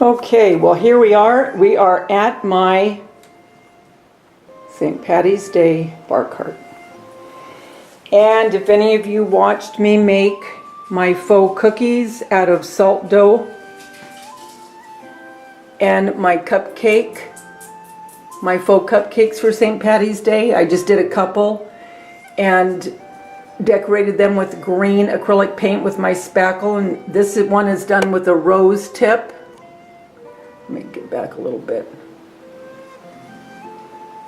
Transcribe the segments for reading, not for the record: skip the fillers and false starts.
Okay, well here we are. We are at my St. Paddy's Day bar cart. And if any of you watched me make my faux cookies out of salt dough and my faux cupcakes for St. Paddy's Day, I just did a couple and decorated them with green acrylic paint with my spackle, and this one is done with a rose tip. Let me get back a little bit.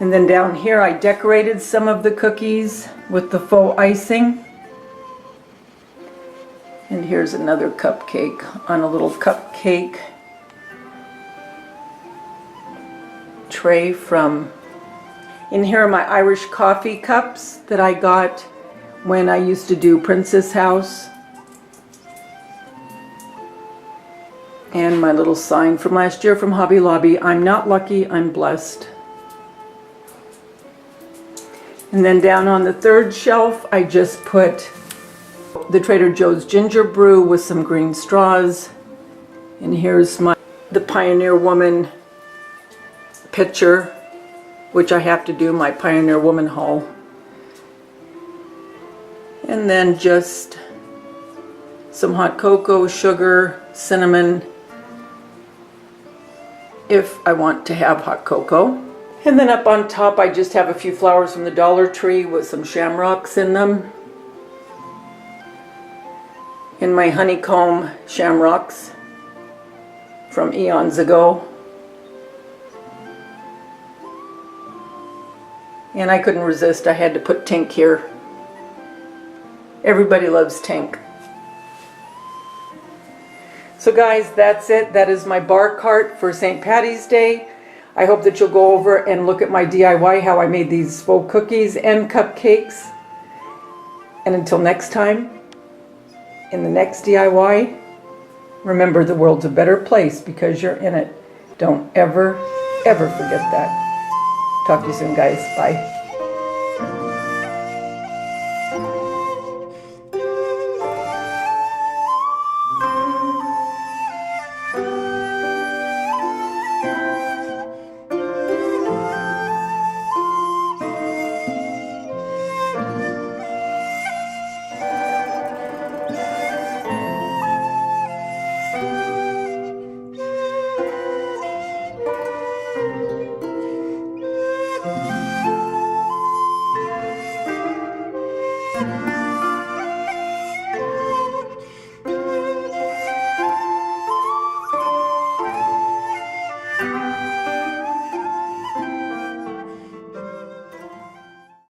And then down here I decorated some of the cookies with the faux icing. And here's another cupcake on a little cupcake tray from... In here are my Irish coffee cups that I got when I used to do Princess House. And my little sign from last year from Hobby Lobby, I'm not lucky, I'm blessed. And then down on the third shelf, I just put the Trader Joe's ginger brew with some green straws. And here's the Pioneer Woman picture, which I have to do my Pioneer Woman haul. And then just some hot cocoa, sugar, cinnamon, if I want to have hot cocoa. And then up on top I just have a few flowers from the Dollar Tree with some shamrocks in them. And my honeycomb shamrocks from eons ago. And I couldn't resist, I had to put Tink here. Everybody loves Tink. So guys, that's it. That is my bar cart for St. Paddy's Day. I hope that you'll go over and look at my DIY, how I made these faux cookies and cupcakes. And until next time, in the next DIY, remember the world's a better place because you're in it. Don't ever, ever forget that. Talk to you soon, guys. Bye.